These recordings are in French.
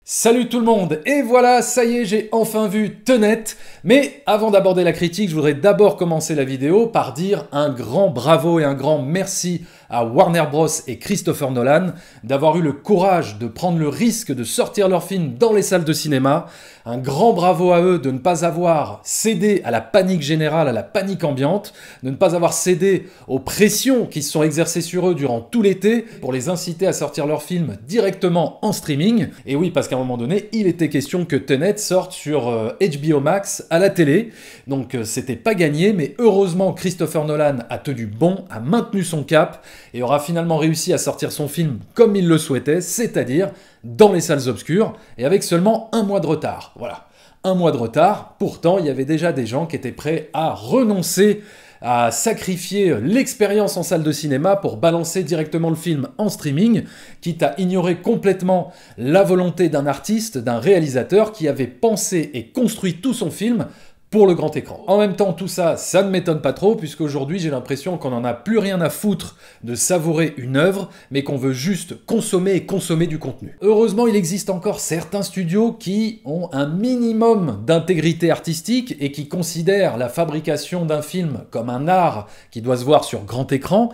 Salut tout le monde, et voilà, ça y est, j'ai enfin vu Tenet. Mais avant d'aborder la critique, je voudrais d'abord commencer la vidéo par dire un grand bravo et un grand merci à Warner Bros et Christopher Nolan d'avoir eu le courage de prendre le risque de sortir leur film dans les salles de cinéma. Un grand bravo à eux de ne pas avoir cédé à la panique générale, à la panique ambiante, de ne pas avoir cédé aux pressions qui se sont exercées sur eux durant tout l'été pour les inciter à sortir leur film directement en streaming. Et oui, parce qu'à un moment donné, il était question que Tenet sorte sur HBO Max à la télé. Donc c'était pas gagné, mais heureusement Christopher Nolan a tenu bon, a maintenu son cap et aura finalement réussi à sortir son film comme il le souhaitait, c'est-à-dire dans les salles obscures, et avec seulement un mois de retard. Voilà, un mois de retard. Pourtant, il y avait déjà des gens qui étaient prêts à renoncer à sacrifier l'expérience en salle de cinéma pour balancer directement le film en streaming, quitte à ignorer complètement la volonté d'un artiste, d'un réalisateur qui avait pensé et construit tout son film pour le grand écran. En même temps, tout ça, ça ne m'étonne pas trop, puisqu'aujourd'hui, j'ai l'impression qu'on n'en a plus rien à foutre de savourer une œuvre, mais qu'on veut juste consommer et consommer du contenu. Heureusement, il existe encore certains studios qui ont un minimum d'intégrité artistique et qui considèrent la fabrication d'un film comme un art qui doit se voir sur grand écran.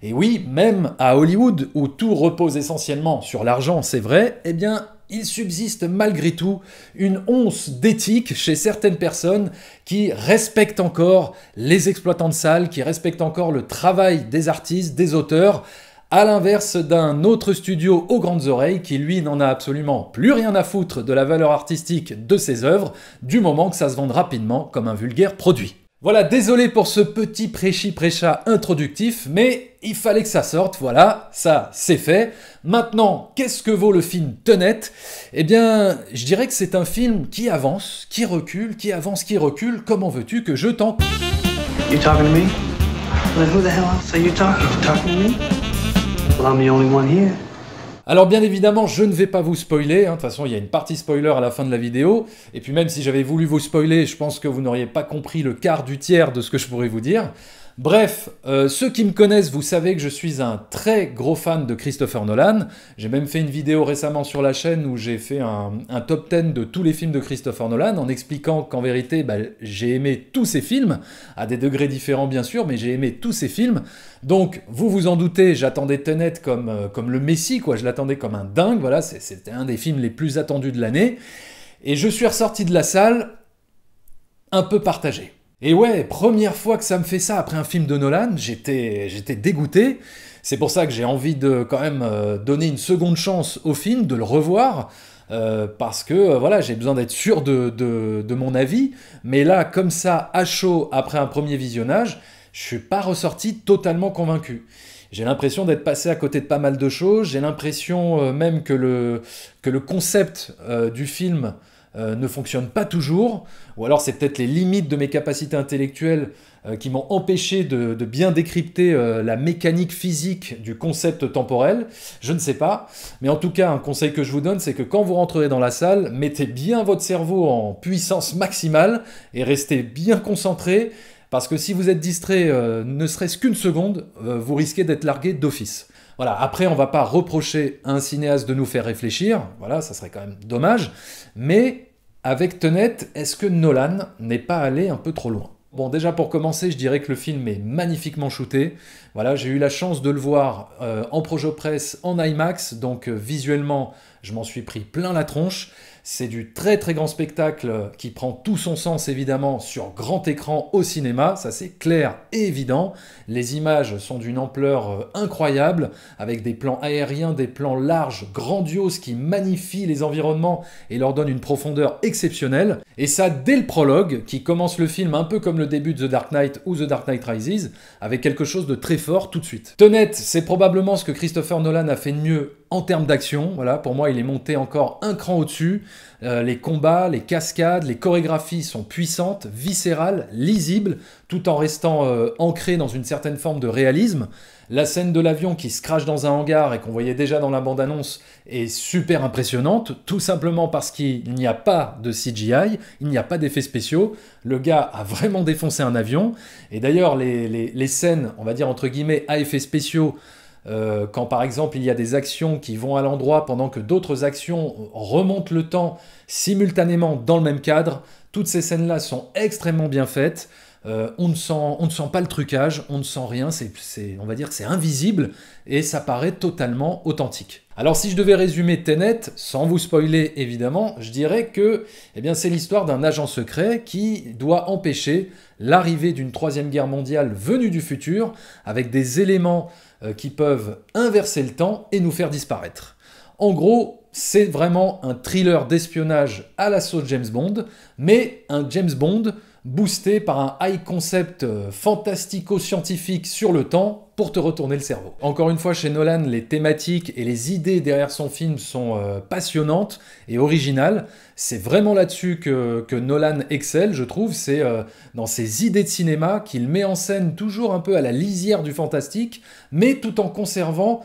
Et oui, même à Hollywood, où tout repose essentiellement sur l'argent, c'est vrai, eh bien, il subsiste malgré tout une once d'éthique chez certaines personnes qui respectent encore les exploitants de salles, qui respectent encore le travail des artistes, des auteurs, à l'inverse d'un autre studio aux grandes oreilles qui, lui, n'en a absolument plus rien à foutre de la valeur artistique de ses œuvres, du moment que ça se vende rapidement comme un vulgaire produit. Voilà, désolé pour ce petit prêchi-prêcha introductif, mais il fallait que ça sorte, voilà, ça c'est fait. Maintenant, qu'est-ce que vaut le film Tenet ? Eh bien, je dirais que c'est un film qui avance, qui recule, qui avance, qui recule. Comment veux-tu que je t'en... You talking to me? Well, who the hell else are you talking to? Talking to me? Well, I'm the only one here. Alors bien évidemment, je ne vais pas vous spoiler, de toute façon il y a une partie spoiler à la fin de la vidéo, et puis même si j'avais voulu vous spoiler, je pense que vous n'auriez pas compris le quart du tiers de ce que je pourrais vous dire. Bref, ceux qui me connaissent, vous savez que je suis un très gros fan de Christopher Nolan. J'ai même fait une vidéo récemment sur la chaîne où j'ai fait un top 10 de tous les films de Christopher Nolan, en expliquant qu'en vérité, j'ai aimé tous ses films, à des degrés différents bien sûr, mais j'ai aimé tous ses films. Donc, vous vous en doutez, j'attendais Tenet comme le Messie, quoi. Je l'attendais comme un dingue, voilà, c'était un des films les plus attendus de l'année. Et je suis ressorti de la salle un peu partagé. Et ouais, première fois que ça me fait ça après un film de Nolan, j'étais dégoûté. C'est pour ça que j'ai envie de quand même donner une seconde chance au film, de le revoir, parce que voilà, j'ai besoin d'être sûr de mon avis. Mais là, comme ça, à chaud, après un premier visionnage, je suis pas ressorti totalement convaincu. J'ai l'impression d'être passé à côté de pas mal de choses. J'ai l'impression même que le concept du film ne fonctionne pas toujours, ou alors c'est peut-être les limites de mes capacités intellectuelles qui m'ont empêché de bien décrypter la mécanique physique du concept temporel, je ne sais pas, mais en tout cas un conseil que je vous donne, c'est que quand vous rentrerez dans la salle, mettez bien votre cerveau en puissance maximale et restez bien concentré, parce que si vous êtes distrait ne serait-ce qu'une seconde, vous risquez d'être largué d'office. Voilà, après on va pas reprocher à un cinéaste de nous faire réfléchir, voilà, ça serait quand même dommage, mais avec Tenet, est-ce que Nolan n'est pas allé un peu trop loin ? Bon, déjà pour commencer, je dirais que le film est magnifiquement shooté. Voilà, j'ai eu la chance de le voir en Projopress, en IMAX, donc visuellement, je m'en suis pris plein la tronche. C'est du très très grand spectacle qui prend tout son sens évidemment sur grand écran au cinéma, ça c'est clair et évident. Les images sont d'une ampleur incroyable, avec des plans aériens, des plans larges, grandioses qui magnifient les environnements et leur donnent une profondeur exceptionnelle. Et ça dès le prologue, qui commence le film un peu comme le début de The Dark Knight ou The Dark Knight Rises, avec quelque chose de très fort tout de suite. Tenet, c'est probablement ce que Christopher Nolan a fait de mieux en termes d'action, voilà, pour moi il est monté encore un cran au-dessus. Les combats, les cascades, les chorégraphies sont puissantes, viscérales, lisibles, tout en restant ancrées dans une certaine forme de réalisme. La scène de l'avion qui se crache dans un hangar et qu'on voyait déjà dans la bande-annonce est super impressionnante, tout simplement parce qu'il n'y a pas de CGI, il n'y a pas d'effets spéciaux. Le gars a vraiment défoncé un avion. Et d'ailleurs, les scènes, on va dire entre guillemets, à effets spéciaux, quand par exemple il y a des actions qui vont à l'endroit pendant que d'autres actions remontent le temps simultanément dans le même cadre. Toutes ces scènes-là sont extrêmement bien faites. On ne sent pas le trucage, on ne sent rien, on va dire que c'est invisible et ça paraît totalement authentique. Alors si je devais résumer Tenet, sans vous spoiler évidemment, je dirais que c'est l'histoire d'un agent secret qui doit empêcher l'arrivée d'une troisième guerre mondiale venue du futur avec des éléments qui peuvent inverser le temps et nous faire disparaître. En gros, c'est vraiment un thriller d'espionnage à la sauce James Bond, mais un James Bond boosté par un high concept fantastico-scientifique sur le temps pour te retourner le cerveau. Encore une fois, chez Nolan, les thématiques et les idées derrière son film sont passionnantes et originales. C'est vraiment là-dessus que Nolan excelle, je trouve. C'est dans ses idées de cinéma qu'il met en scène toujours un peu à la lisière du fantastique, mais tout en conservant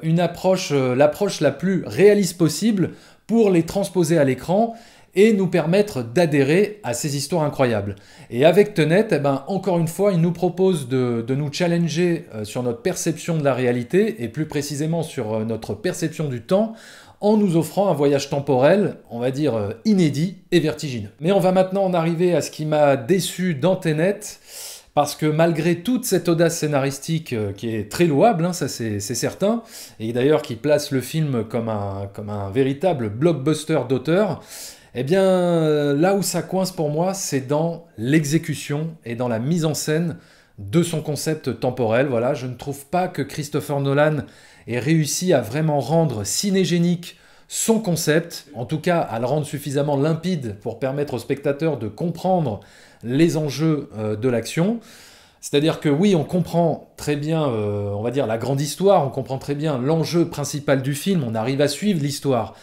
l'approche la plus réaliste possible pour les transposer à l'écran et nous permettre d'adhérer à ces histoires incroyables. Et avec Tenet, encore une fois, il nous propose de nous challenger sur notre perception de la réalité, et plus précisément sur notre perception du temps, en nous offrant un voyage temporel, on va dire inédit et vertigineux. Mais on va maintenant en arriver à ce qui m'a déçu dans Tenet, parce que malgré toute cette audace scénaristique qui est très louable, ça c'est certain, et d'ailleurs qui place le film comme un véritable blockbuster d'auteur, là où ça coince pour moi, c'est dans l'exécution et dans la mise en scène de son concept temporel. Voilà, je ne trouve pas que Christopher Nolan ait réussi à vraiment rendre cinégénique son concept, en tout cas à le rendre suffisamment limpide pour permettre au spectateur de comprendre les enjeux de l'action. C'est-à-dire que oui, on comprend très bien, on va dire, la grande histoire, on comprend très bien l'enjeu principal du film, on arrive à suivre l'histoire.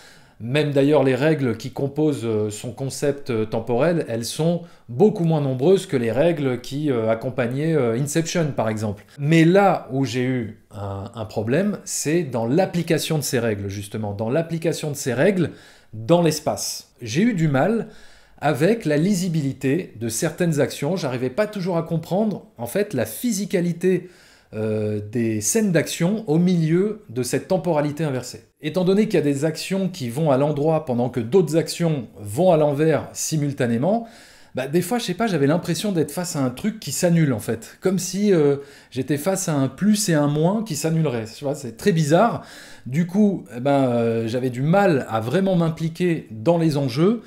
Même d'ailleurs, les règles qui composent son concept temporel, elles sont beaucoup moins nombreuses que les règles qui accompagnaient Inception, par exemple. Mais là où j'ai eu un problème, c'est dans l'application de ces règles, justement, dans l'application de ces règles dans l'espace. J'ai eu du mal avec la lisibilité de certaines actions. J'arrivais pas toujours à comprendre, en fait, la physicalité des scènes d'action au milieu de cette temporalité inversée. Étant donné qu'il y a des actions qui vont à l'endroit pendant que d'autres actions vont à l'envers simultanément, des fois, je sais pas, j'avais l'impression d'être face à un truc qui s'annule en fait. Comme si j'étais face à un plus et un moins qui s'annuleraient. Tu vois, c'est très bizarre. Du coup, j'avais du mal à vraiment m'impliquer dans les enjeux.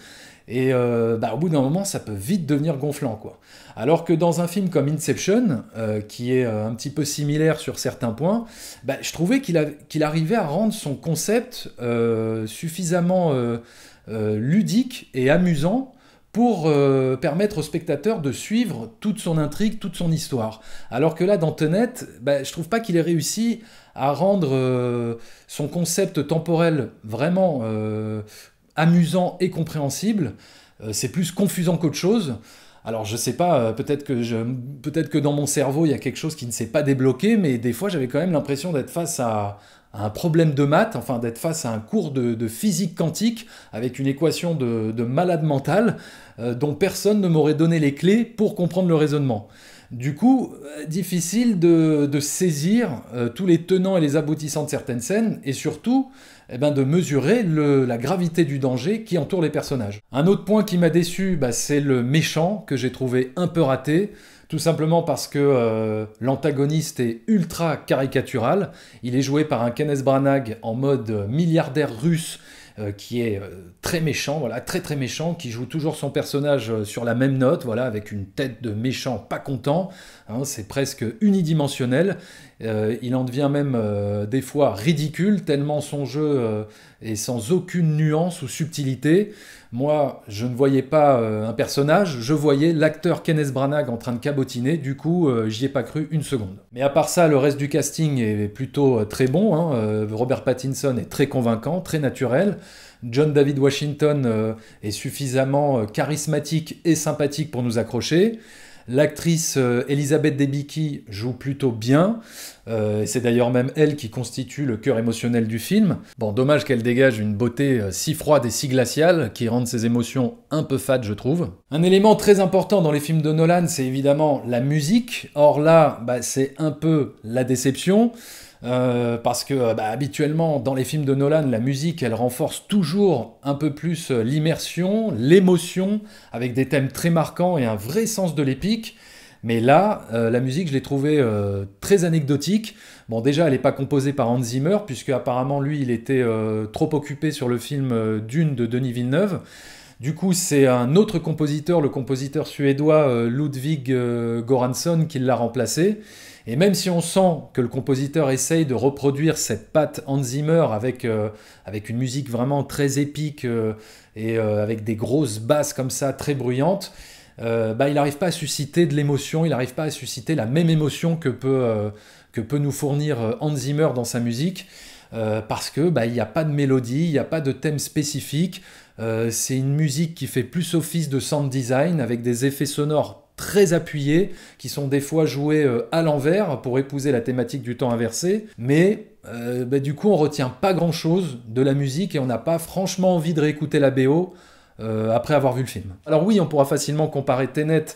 Et au bout d'un moment, ça peut vite devenir gonflant, quoi. Alors que dans un film comme Inception, qui est un petit peu similaire sur certains points, je trouvais qu'il arrivait à rendre son concept suffisamment ludique et amusant pour permettre au spectateur de suivre toute son intrigue, toute son histoire. Alors que là, dans Tenet, je trouve pas qu'il ait réussi à rendre son concept temporel vraiment amusant et compréhensible. C'est plus confusant qu'autre chose. Alors je sais pas, peut-être que dans mon cerveau il y a quelque chose qui ne s'est pas débloqué, mais des fois j'avais quand même l'impression d'être face à un problème de maths, enfin d'être face à un cours de physique quantique avec une équation de malade mental dont personne ne m'aurait donné les clés pour comprendre le raisonnement. Du coup, difficile de saisir tous les tenants et les aboutissants de certaines scènes, et surtout de mesurer la gravité du danger qui entoure les personnages. Un autre point qui m'a déçu, c'est le méchant, que j'ai trouvé un peu raté, tout simplement parce que l'antagoniste est ultra caricatural. Il est joué par un Kenneth Branagh en mode milliardaire russe, qui est très méchant, voilà, très très méchant, qui joue toujours son personnage sur la même note, voilà, avec une tête de méchant pas content, c'est presque unidimensionnel, il en devient même des fois ridicule, tellement son jeu est sans aucune nuance ou subtilité. Moi, je ne voyais pas un personnage, je voyais l'acteur Kenneth Branagh en train de cabotiner, du coup, j'y ai pas cru une seconde. Mais à part ça, le reste du casting est plutôt très bon, Robert Pattinson est très convaincant, très naturel, John David Washington est suffisamment charismatique et sympathique pour nous accrocher. L'actrice Elizabeth Debicki joue plutôt bien, c'est d'ailleurs même elle qui constitue le cœur émotionnel du film. Bon, dommage qu'elle dégage une beauté si froide et si glaciale qui rende ses émotions un peu fades, je trouve. Un élément très important dans les films de Nolan, c'est évidemment la musique. Or là, c'est un peu la déception. parce que habituellement, dans les films de Nolan, la musique, elle renforce toujours un peu plus l'immersion, l'émotion, avec des thèmes très marquants et un vrai sens de l'épique. Mais là, la musique, je l'ai trouvée très anecdotique. Bon, déjà, elle n'est pas composée par Hans Zimmer, puisque apparemment, lui, il était trop occupé sur le film Dune de Denis Villeneuve. Du coup, c'est un autre compositeur, le compositeur suédois Ludwig Göransson, qui l'a remplacé. Et même si on sent que le compositeur essaye de reproduire cette patte Hans Zimmer avec une musique vraiment très épique et avec des grosses basses comme ça, très bruyantes, il n'arrive pas à susciter de l'émotion, il n'arrive pas à susciter la même émotion que peut nous fournir Hans Zimmer dans sa musique, parce que il n'y a pas de mélodie, il n'y a pas de thème spécifique. C'est une musique qui fait plus office de sound design avec des effets sonores très appuyés qui sont des fois joués à l'envers pour épouser la thématique du temps inversé, mais du coup on retient pas grand chose de la musique et on n'a pas franchement envie de réécouter la BO après avoir vu le film. Alors oui, on pourra facilement comparer Tenet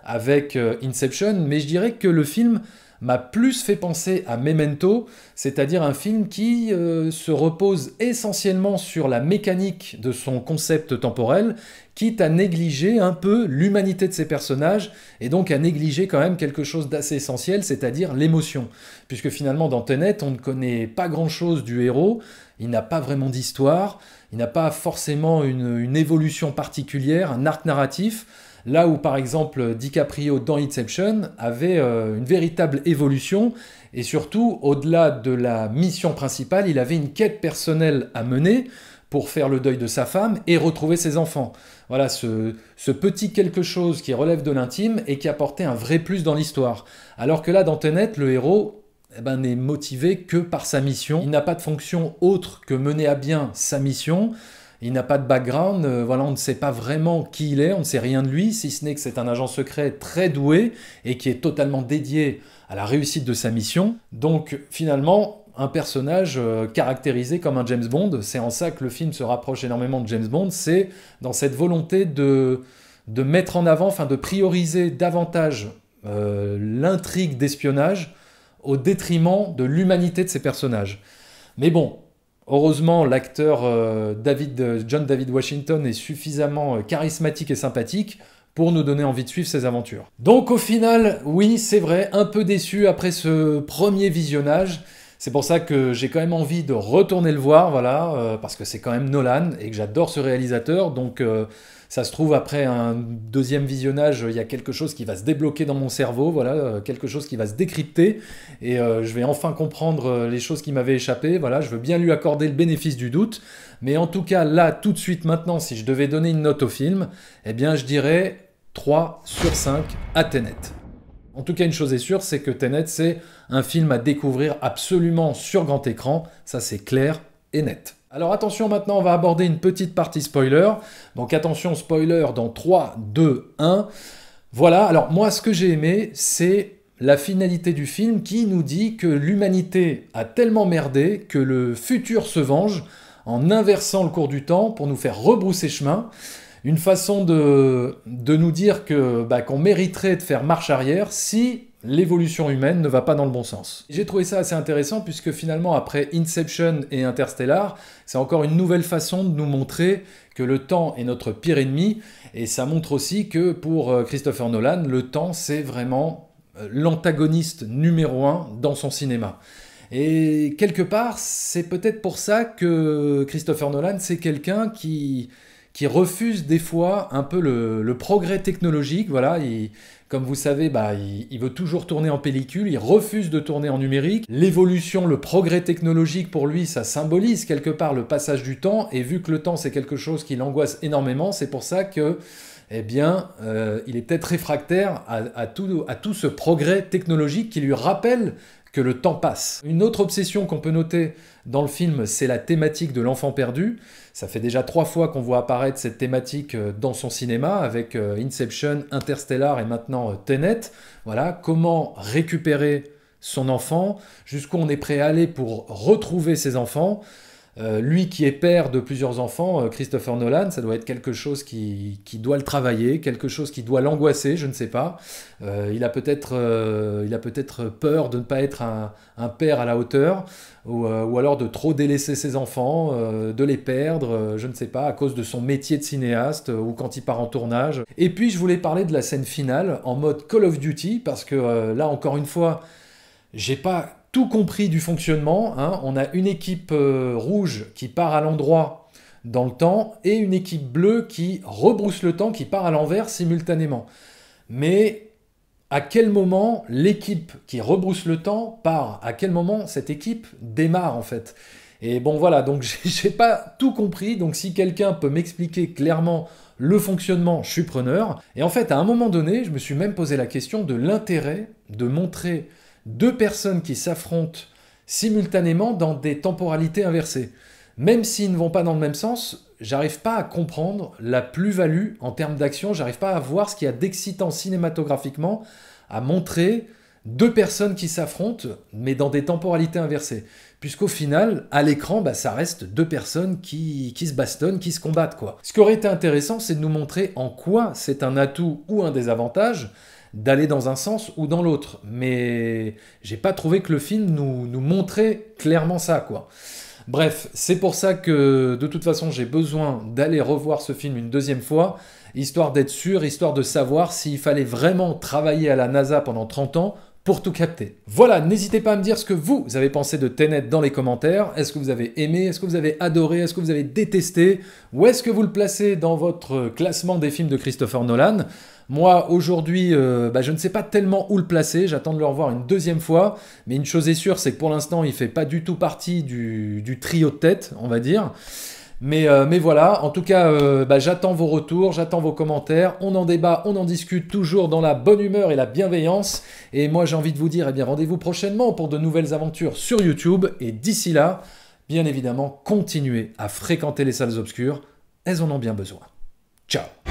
avec Inception, mais je dirais que le film m'a plus fait penser à Memento, c'est-à-dire un film qui se repose essentiellement sur la mécanique de son concept temporel, quitte à négliger un peu l'humanité de ses personnages, et donc à négliger quand même quelque chose d'assez essentiel, c'est-à-dire l'émotion. Puisque finalement dans Tenet, on ne connaît pas grand-chose du héros, il n'a pas vraiment d'histoire, il n'a pas forcément une évolution particulière, un arc narratif, là où par exemple DiCaprio dans Inception avait une véritable évolution, et surtout au-delà de la mission principale, il avait une quête personnelle à mener pour faire le deuil de sa femme et retrouver ses enfants. Voilà, ce petit quelque chose qui relève de l'intime et qui apportait un vrai plus dans l'histoire. Alors que là, dans Tenet, le héros n'est motivé que par sa mission. Il n'a pas de fonction autre que mener à bien sa mission. Il n'a pas de background, on ne sait pas vraiment qui il est, on ne sait rien de lui, si ce n'est que c'est un agent secret très doué et qui est totalement dédié à la réussite de sa mission. Donc finalement, un personnage caractérisé comme un James Bond. C'est en ça que le film se rapproche énormément de James Bond, c'est dans cette volonté de mettre en avant, de prioriser davantage l'intrigue d'espionnage au détriment de l'humanité de ces personnages. Mais bon, heureusement, l'acteur John David Washington est suffisamment charismatique et sympathique pour nous donner envie de suivre ses aventures. Donc au final, oui, c'est vrai, un peu déçu après ce premier visionnage. C'est pour ça que j'ai quand même envie de retourner le voir, parce que c'est quand même Nolan et que j'adore ce réalisateur. Donc ça se trouve, après un deuxième visionnage, il y a quelque chose qui va se débloquer dans mon cerveau, quelque chose qui va se décrypter, et je vais enfin comprendre les choses qui m'avaient échappé. Je veux bien lui accorder le bénéfice du doute, mais en tout cas, là, tout de suite, maintenant, si je devais donner une note au film, je dirais 3 sur 5 à Tenet. En tout cas, une chose est sûre, c'est que Tenet, c'est un film à découvrir absolument sur grand écran, ça c'est clair et net. Alors attention, maintenant on va aborder une petite partie spoiler. Donc attention, spoiler dans 3, 2, 1. Voilà, alors moi ce que j'ai aimé, c'est la finalité du film qui nous dit que l'humanité a tellement merdé que le futur se venge en inversant le cours du temps pour nous faire rebrousser chemin. Une façon de nous dire qu'on mériterait de faire marche arrière si l'évolution humaine ne va pas dans le bon sens. J'ai trouvé ça assez intéressant puisque finalement, après Inception et Interstellar, c'est encore une nouvelle façon de nous montrer que le temps est notre pire ennemi, et ça montre aussi que pour Christopher Nolan, le temps c'est vraiment l'antagoniste numéro 1 dans son cinéma. Et quelque part, c'est peut-être pour ça que Christopher Nolan, c'est quelqu'un qui refuse des fois un peu le progrès technologique. Comme vous savez, il veut toujours tourner en pellicule, il refuse de tourner en numérique. L'évolution, le progrès technologique, pour lui, ça symbolise quelque part le passage du temps, et vu que le temps, c'est quelque chose qui l'angoisse énormément, c'est pour ça que, il est peut-être réfractaire à tout ce progrès technologique qui lui rappelle que le temps passe. Une autre obsession qu'on peut noter dans le film, c'est la thématique de l'enfant perdu. Ça fait déjà 3 fois qu'on voit apparaître cette thématique dans son cinéma, avec Inception, Interstellar et maintenant Tenet. Comment récupérer son enfant, jusqu'où on est prêt à aller pour retrouver ses enfants. Lui qui est père de plusieurs enfants, Christopher Nolan, ça doit être quelque chose qui doit le travailler, quelque chose qui doit l'angoisser, je ne sais pas. Il a peut-être peur de ne pas être un père à la hauteur, ou alors de trop délaisser ses enfants, de les perdre, je ne sais pas, à cause de son métier de cinéaste, ou quand il part en tournage. Et puis je voulais parler de la scène finale, en mode Call of Duty, parce que là, encore une fois, j'ai pas tout compris du fonctionnement, hein. On a une équipe rouge qui part à l'endroit dans le temps et une équipe bleue qui rebrousse le temps, qui part à l'envers simultanément. Mais à quel moment l'équipe qui rebrousse le temps part? À quel moment cette équipe démarre en fait? Et bon voilà, donc j'ai pas tout compris, donc si quelqu'un peut m'expliquer clairement le fonctionnement, je suis preneur. Et en fait, à un moment donné, je me suis même posé la question de l'intérêt de montrer deux personnes qui s'affrontent simultanément dans des temporalités inversées. Même s'ils ne vont pas dans le même sens, j'arrive pas à comprendre la plus-value en termes d'action, j'arrive pas à voir ce qu'il y a d'excitant cinématographiquement à montrer deux personnes qui s'affrontent, mais dans des temporalités inversées. Puisqu'au final, à l'écran, ça reste deux personnes qui se bastonnent, qui se combattent, quoi. Ce qui aurait été intéressant, c'est de nous montrer en quoi c'est un atout ou un désavantage d'aller dans un sens ou dans l'autre. Mais j'ai pas trouvé que le film nous montrait clairement ça, quoi. Bref, c'est pour ça que de toute façon j'ai besoin d'aller revoir ce film une deuxième fois, histoire d'être sûr, histoire de savoir s'il fallait vraiment travailler à la NASA pendant 30 ans pour tout capter. Voilà, n'hésitez pas à me dire ce que vous avez pensé de Tenet dans les commentaires. Est-ce que vous avez aimé? Est-ce que vous avez adoré? Est-ce que vous avez détesté? Où est-ce que vous le placez dans votre classement des films de Christopher Nolan? Moi, aujourd'hui, je ne sais pas tellement où le placer. J'attends de le revoir une deuxième fois. Mais une chose est sûre, c'est que pour l'instant, il ne fait pas du tout partie du trio de tête, on va dire. Mais voilà, en tout cas, j'attends vos retours, j'attends vos commentaires, on en débat, on en discute toujours dans la bonne humeur et la bienveillance. Et moi, j'ai envie de vous dire, rendez-vous prochainement pour de nouvelles aventures sur YouTube. Et d'ici là, bien évidemment, continuez à fréquenter les salles obscures, elles en ont bien besoin. Ciao!